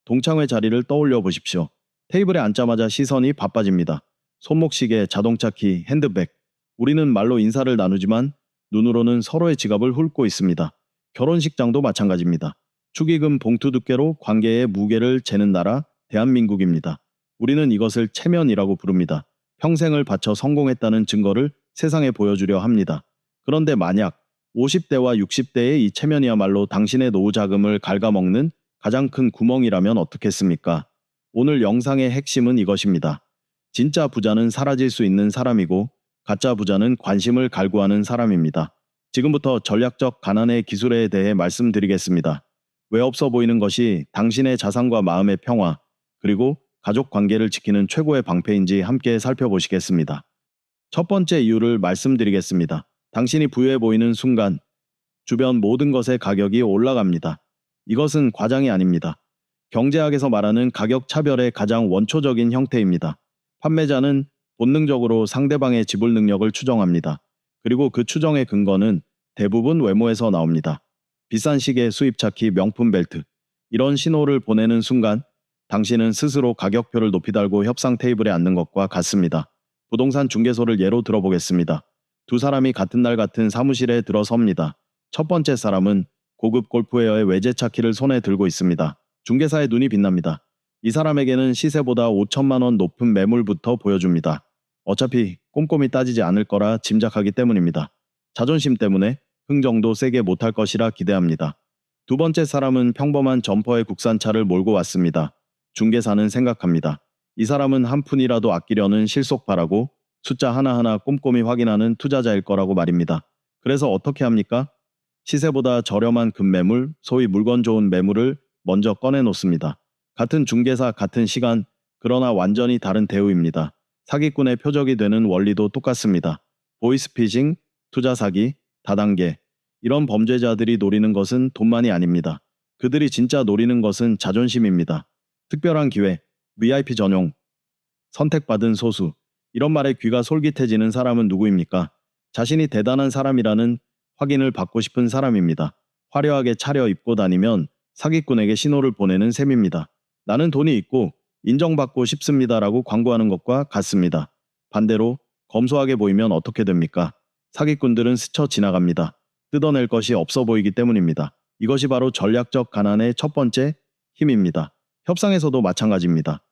동창회 자리를 떠올려 보십시오. 테이블에 앉자마자 시선이 바빠집니다. 손목시계, 자동차 키, 핸드백. 우리는 말로 인사를 나누지만 눈으로는 서로의 지갑을 훑고 있습니다. 결혼식장도 마찬가지입니다. 축의금 봉투 두께로 관계의 무게를 재는 나라 대한민국입니다. 우리는 이것을 체면이라고 부릅니다. 평생을 바쳐 성공했다는 증거를 세상에 보여주려 합니다. 그런데 만약 50대와 60대의 이 체면이야말로 당신의 노후 자금을 갉아먹는 가장 큰 구멍이라면 어떻겠습니까? 오늘 영상의 핵심은 이것입니다. 진짜 부자는 사라질 수 있는 사람이고 가짜 부자는 관심을 갈구하는 사람입니다. 지금부터 전략적 가난의 기술에 대해 말씀드리겠습니다. 왜 없어 보이는 것이 당신의 자산과 마음의 평화, 그리고 가족 관계를 지키는 최고의 방패인지 함께 살펴보시겠습니다. 첫 번째 이유를 말씀드리겠습니다. 당신이 부유해 보이는 순간 주변 모든 것의 가격이 올라갑니다. 이것은 과장이 아닙니다. 경제학에서 말하는 가격 차별의 가장 원초적인 형태입니다. 판매자는 본능적으로 상대방의 지불 능력을 추정합니다. 그리고 그 추정의 근거는 대부분 외모에서 나옵니다. 비싼 시계, 수입차 키, 명품 벨트. 이런 신호를 보내는 순간 당신은 스스로 가격표를 높이 달고 협상 테이블에 앉는 것과 같습니다. 부동산 중개소를 예로 들어보겠습니다. 두 사람이 같은 날 같은 사무실에 들어섭니다. 첫 번째 사람은 고급 골프웨어의 외제차 키를 손에 들고 있습니다. 중개사의 눈이 빛납니다. 이 사람에게는 시세보다 5천만 원 높은 매물부터 보여줍니다. 어차피 꼼꼼히 따지지 않을 거라 짐작하기 때문입니다. 자존심 때문에 흥정도 세게 못할 것이라 기대합니다. 두 번째 사람은 평범한 점퍼의 국산차를 몰고 왔습니다. 중개사는 생각합니다. 이 사람은 한 푼이라도 아끼려는 실속파라고 숫자 하나하나 꼼꼼히 확인하는 투자자일 거라고 말입니다. 그래서 어떻게 합니까? 시세보다 저렴한 급매물, 소위 물건 좋은 매물을 먼저 꺼내놓습니다. 같은 중개사, 같은 시간, 그러나 완전히 다른 대우입니다. 사기꾼의 표적이 되는 원리도 똑같습니다. 보이스피싱, 투자 사기, 다단계. 이런 범죄자들이 노리는 것은 돈만이 아닙니다. 그들이 진짜 노리는 것은 자존심입니다. 특별한 기회, VIP 전용, 선택받은 소수. 이런 말에 귀가 솔깃해지는 사람은 누구입니까? 자신이 대단한 사람이라는 확인을 받고 싶은 사람입니다. 화려하게 차려입고 다니면 사기꾼에게 신호를 보내는 셈입니다. 나는 돈이 있고 인정받고 싶습니다라고 광고하는 것과 같습니다. 반대로 검소하게 보이면 어떻게 됩니까? 사기꾼들은 스쳐 지나갑니다. 뜯어낼 것이 없어 보이기 때문입니다. 이것이 바로 전략적 가난의 첫 번째 힘입니다. 협상에서도 마찬가지입니다.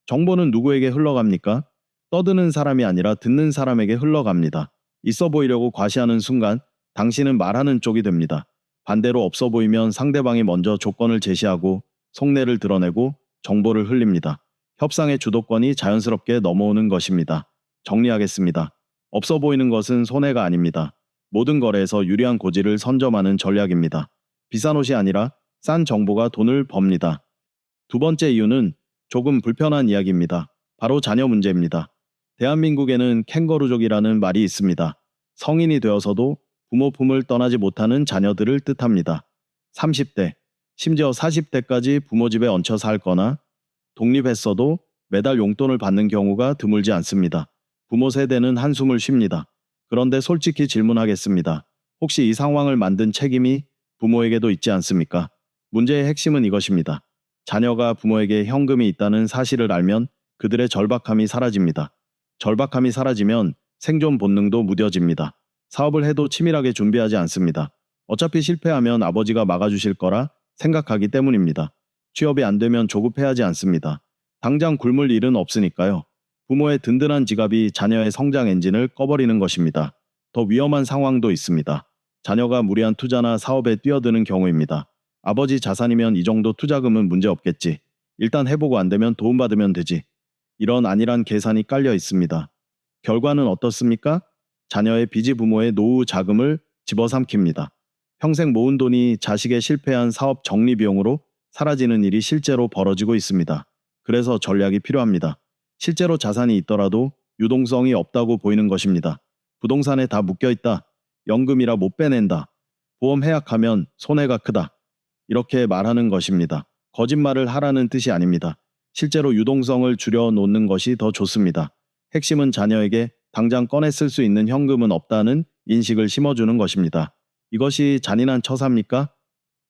정보는 누구에게 흘러갑니까? 떠드는 사람이 아니라 듣는 사람에게 흘러갑니다. 있어 보이려고 과시하는 순간 당신은 말하는 쪽이 됩니다. 반대로 없어 보이면 상대방이 먼저 조건을 제시하고 속내를 드러내고 정보를 흘립니다. 협상의 주도권이 자연스럽게 넘어오는 것입니다. 정리하겠습니다. 없어 보이는 것은 손해가 아닙니다. 모든 거래에서 유리한 고지를 선점하는 전략입니다. 비싼 옷이 아니라 싼 정보가 돈을 법니다. 두 번째 이유는 조금 불편한 이야기입니다. 바로 자녀 문제입니다. 대한민국에는 캥거루족이라는 말이 있습니다. 성인이 되어서도 부모 품을 떠나지 못하는 자녀들을 뜻합니다. 30대, 심지어 40대까지 부모 집에 얹혀 살거나 독립했어도 매달 용돈을 받는 경우가 드물지 않습니다. 부모 세대는 한숨을 쉽니다. 그런데 솔직히 질문하겠습니다. 혹시 이 상황을 만든 책임이 부모에게도 있지 않습니까? 문제의 핵심은 이것입니다. 자녀가 부모에게 현금이 있다는 사실을 알면 그들의 절박함이 사라집니다. 절박함이 사라지면 생존 본능도 무뎌집니다. 사업을 해도 치밀하게 준비하지 않습니다. 어차피 실패하면 아버지가 막아주실 거라 생각하기 때문입니다. 취업이 안 되면 조급해하지 않습니다. 당장 굶을 일은 없으니까요. 부모의 든든한 지갑이 자녀의 성장 엔진을 꺼버리는 것입니다. 더 위험한 상황도 있습니다. 자녀가 무리한 투자나 사업에 뛰어드는 경우입니다. 아버지 자산이면 이 정도 투자금은 문제 없겠지. 일단 해보고 안 되면 도움받으면 되지. 이런 안일한 계산이 깔려 있습니다. 결과는 어떻습니까? 자녀의 빚이 부모의 노후 자금을 집어삼킵니다. 평생 모은 돈이 자식의 실패한 사업 정리 비용으로 사라지는 일이 실제로 벌어지고 있습니다. 그래서 전략이 필요합니다. 실제로 자산이 있더라도 유동성이 없다고 보이는 것입니다. 부동산에 다 묶여있다. 연금이라 못 빼낸다. 보험 해약하면 손해가 크다. 이렇게 말하는 것입니다. 거짓말을 하라는 뜻이 아닙니다. 실제로 유동성을 줄여놓는 것이 더 좋습니다. 핵심은 자녀에게 당장 꺼내 쓸 수 있는 현금은 없다는 인식을 심어주는 것입니다. 이것이 잔인한 처사입니까?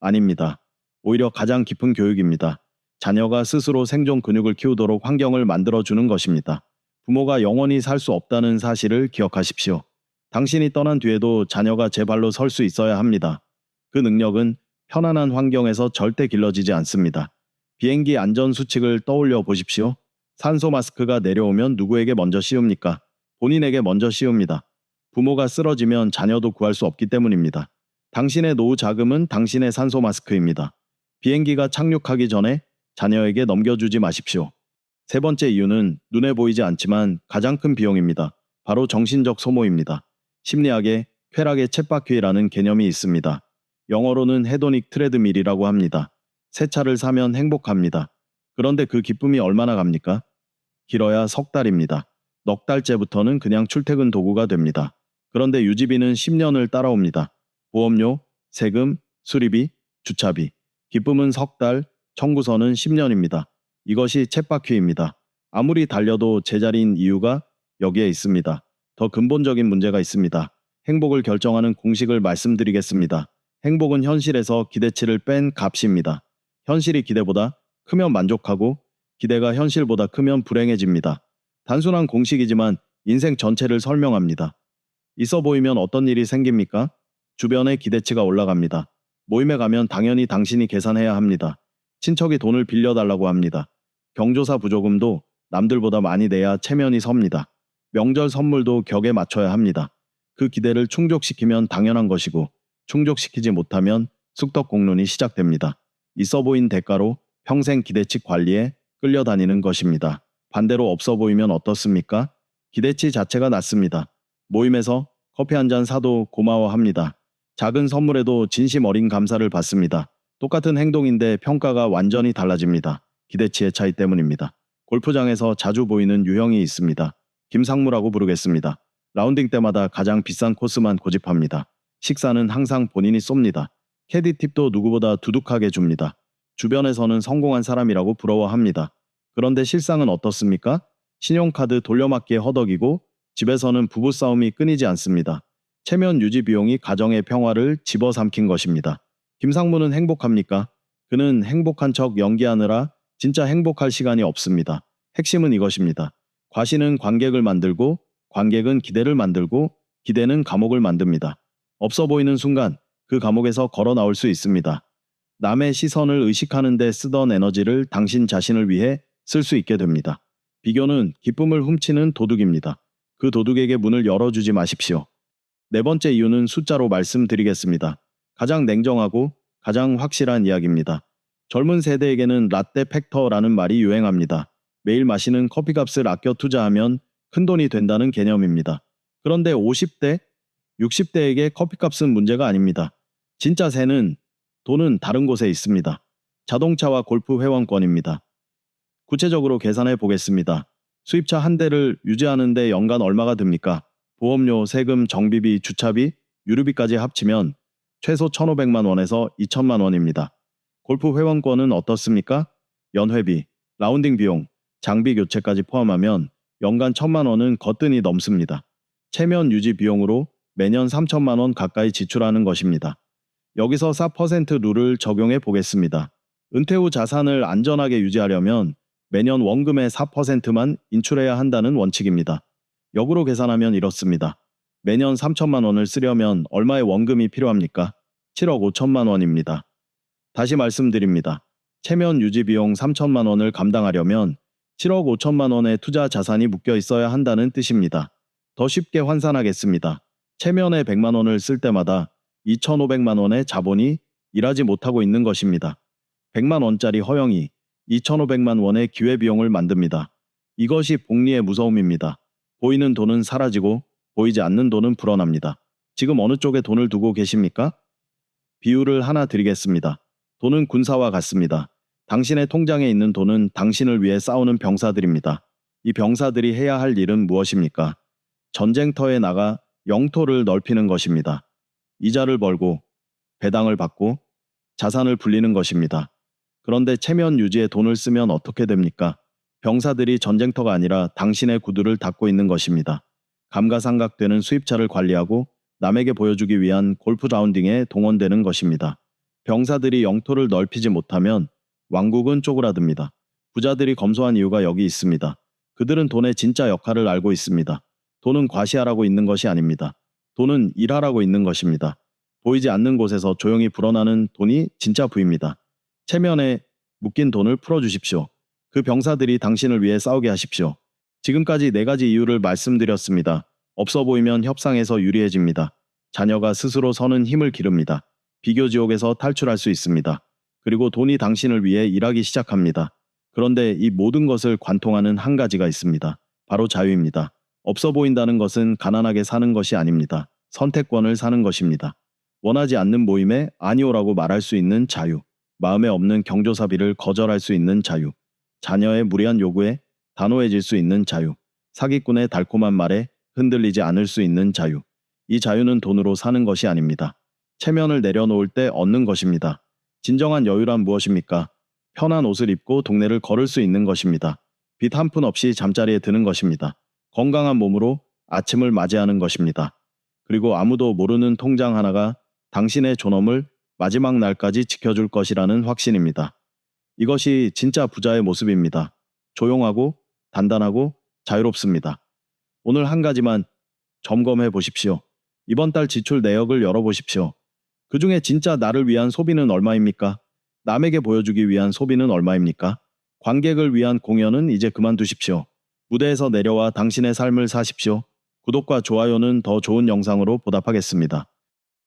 아닙니다. 오히려 가장 깊은 교육입니다. 자녀가 스스로 생존 근육을 키우도록 환경을 만들어주는 것입니다. 부모가 영원히 살 수 없다는 사실을 기억하십시오. 당신이 떠난 뒤에도 자녀가 제 발로 설 수 있어야 합니다. 그 능력은 편안한 환경에서 절대 길러지지 않습니다. 비행기 안전 수칙을 떠올려 보십시오. 산소 마스크가 내려오면 누구에게 먼저 씌웁니까? 본인에게 먼저 씌웁니다. 부모가 쓰러지면 자녀도 구할 수 없기 때문입니다. 당신의 노후 자금은 당신의 산소 마스크입니다. 비행기가 착륙하기 전에 자녀에게 넘겨주지 마십시오. 세 번째 이유는 눈에 보이지 않지만 가장 큰 비용입니다. 바로 정신적 소모입니다. 심리학에 쾌락의 쳇바퀴라는 개념이 있습니다. 영어로는 헤도닉 트레드밀이라고 합니다. 새 차를 사면 행복합니다. 그런데 그 기쁨이 얼마나 갑니까? 길어야 석 달입니다. 넉 달째부터는 그냥 출퇴근 도구가 됩니다. 그런데 유지비는 10년을 따라옵니다. 보험료, 세금, 수리비, 주차비. 기쁨은 석 달, 청구서는 10년입니다. 이것이 쳇바퀴입니다. 아무리 달려도 제자리인 이유가 여기에 있습니다. 더 근본적인 문제가 있습니다. 행복을 결정하는 공식을 말씀드리겠습니다. 행복은 현실에서 기대치를 뺀 값입니다. 현실이 기대보다 크면 만족하고 기대가 현실보다 크면 불행해집니다. 단순한 공식이지만 인생 전체를 설명합니다. 있어 보이면 어떤 일이 생깁니까? 주변의 기대치가 올라갑니다. 모임에 가면 당연히 당신이 계산해야 합니다. 친척이 돈을 빌려달라고 합니다. 경조사 부조금도 남들보다 많이 내야 체면이 섭니다. 명절 선물도 격에 맞춰야 합니다. 그 기대를 충족시키면 당연한 것이고 충족시키지 못하면 쑥떡공론이 시작됩니다. 있어 보인 대가로 평생 기대치 관리에 끌려다니는 것입니다. 반대로 없어 보이면 어떻습니까? 기대치 자체가 낮습니다. 모임에서 커피 한 잔 사도 고마워합니다. 작은 선물에도 진심 어린 감사를 받습니다. 똑같은 행동인데 평가가 완전히 달라집니다. 기대치의 차이 때문입니다. 골프장에서 자주 보이는 유형이 있습니다. 김상무라고 부르겠습니다. 라운딩 때마다 가장 비싼 코스만 고집합니다. 식사는 항상 본인이 쏩니다. 캐디 팁도 누구보다 두둑하게 줍니다. 주변에서는 성공한 사람이라고 부러워합니다. 그런데 실상은 어떻습니까? 신용카드 돌려막기에 허덕이고 집에서는 부부싸움이 끊이지 않습니다. 체면 유지 비용이 가정의 평화를 집어삼킨 것입니다. 김상무는 행복합니까? 그는 행복한 척 연기하느라 진짜 행복할 시간이 없습니다. 핵심은 이것입니다. 과시는 관객을 만들고 관객은 기대를 만들고 기대는 감옥을 만듭니다. 없어 보이는 순간 그 감옥에서 걸어 나올 수 있습니다. 남의 시선을 의식하는 데 쓰던 에너지를 당신 자신을 위해 쓸 수 있게 됩니다. 비교는 기쁨을 훔치는 도둑입니다. 그 도둑에게 문을 열어주지 마십시오. 네 번째 이유는 숫자로 말씀드리겠습니다. 가장 냉정하고 가장 확실한 이야기입니다. 젊은 세대에게는 라떼 팩터라는 말이 유행합니다. 매일 마시는 커피값을 아껴 투자하면 큰돈이 된다는 개념입니다. 그런데 50대, 60대에게 커피값은 문제가 아닙니다. 진짜 새는 돈은 다른 곳에 있습니다. 자동차와 골프 회원권입니다. 구체적으로 계산해 보겠습니다. 수입차 한 대를 유지하는데 연간 얼마가 듭니까? 보험료, 세금, 정비비, 주차비, 유류비까지 합치면 최소 1,500만 원에서 2,000만 원입니다. 골프 회원권은 어떻습니까? 연회비, 라운딩 비용, 장비 교체까지 포함하면 연간 1,000만 원은 거뜬히 넘습니다. 체면 유지 비용으로 매년 3천만 원 가까이 지출하는 것입니다. 여기서 4% 룰을 적용해 보겠습니다. 은퇴 후 자산을 안전하게 유지하려면 매년 원금의 4%만 인출해야 한다는 원칙입니다. 역으로 계산하면 이렇습니다. 매년 3천만 원을 쓰려면 얼마의 원금이 필요합니까? 7억 5천만 원입니다. 다시 말씀드립니다. 체면 유지 비용 3천만 원을 감당하려면 7억 5천만 원의 투자 자산이 묶여 있어야 한다는 뜻입니다. 더 쉽게 환산하겠습니다. 체면에 100만 원을 쓸 때마다 2,500만 원의 자본이 일하지 못하고 있는 것입니다. 100만 원짜리 허영이 2,500만 원의 기회비용을 만듭니다. 이것이 복리의 무서움입니다. 보이는 돈은 사라지고 보이지 않는 돈은 불어납니다. 지금 어느 쪽에 돈을 두고 계십니까? 비유를 하나 드리겠습니다. 돈은 군사와 같습니다. 당신의 통장에 있는 돈은 당신을 위해 싸우는 병사들입니다. 이 병사들이 해야 할 일은 무엇입니까? 전쟁터에 나가 영토를 넓히는 것입니다. 이자를 벌고 배당을 받고 자산을 불리는 것입니다. 그런데 체면 유지에 돈을 쓰면 어떻게 됩니까? 병사들이 전쟁터가 아니라 당신의 구두를 닦고 있는 것입니다. 감가상각되는 수입차를 관리하고 남에게 보여주기 위한 골프 라운딩에 동원되는 것입니다. 병사들이 영토를 넓히지 못하면 왕국은 쪼그라듭니다. 부자들이 검소한 이유가 여기 있습니다. 그들은 돈의 진짜 역할을 알고 있습니다. 돈은 과시하라고 있는 것이 아닙니다. 돈은 일하라고 있는 것입니다. 보이지 않는 곳에서 조용히 불어나는 돈이 진짜 부입니다. 체면에 묶인 돈을 풀어주십시오. 그 병사들이 당신을 위해 싸우게 하십시오. 지금까지 4가지 이유를 말씀드렸습니다. 없어 보이면 협상에서 유리해집니다. 자녀가 스스로 서는 힘을 기릅니다. 비교 지옥에서 탈출할 수 있습니다. 그리고 돈이 당신을 위해 일하기 시작합니다. 그런데 이 모든 것을 관통하는 한 가지가 있습니다. 바로 자유입니다. 없어 보인다는 것은 가난하게 사는 것이 아닙니다. 선택권을 사는 것입니다. 원하지 않는 모임에 아니오라고 말할 수 있는 자유. 마음에 없는 경조사비를 거절할 수 있는 자유. 자녀의 무리한 요구에 단호해질 수 있는 자유. 사기꾼의 달콤한 말에 흔들리지 않을 수 있는 자유. 이 자유는 돈으로 사는 것이 아닙니다. 체면을 내려놓을 때 얻는 것입니다. 진정한 여유란 무엇입니까? 편한 옷을 입고 동네를 걸을 수 있는 것입니다. 빚 한 푼 없이 잠자리에 드는 것입니다. 건강한 몸으로 아침을 맞이하는 것입니다. 그리고 아무도 모르는 통장 하나가 당신의 존엄을 마지막 날까지 지켜줄 것이라는 확신입니다. 이것이 진짜 부자의 모습입니다. 조용하고 단단하고 자유롭습니다. 오늘 한 가지만 점검해 보십시오. 이번 달 지출 내역을 열어보십시오. 그 중에 진짜 나를 위한 소비는 얼마입니까? 남에게 보여주기 위한 소비는 얼마입니까? 관객을 위한 공연은 이제 그만두십시오. 무대에서 내려와 당신의 삶을 사십시오. 구독과 좋아요는 더 좋은 영상으로 보답하겠습니다.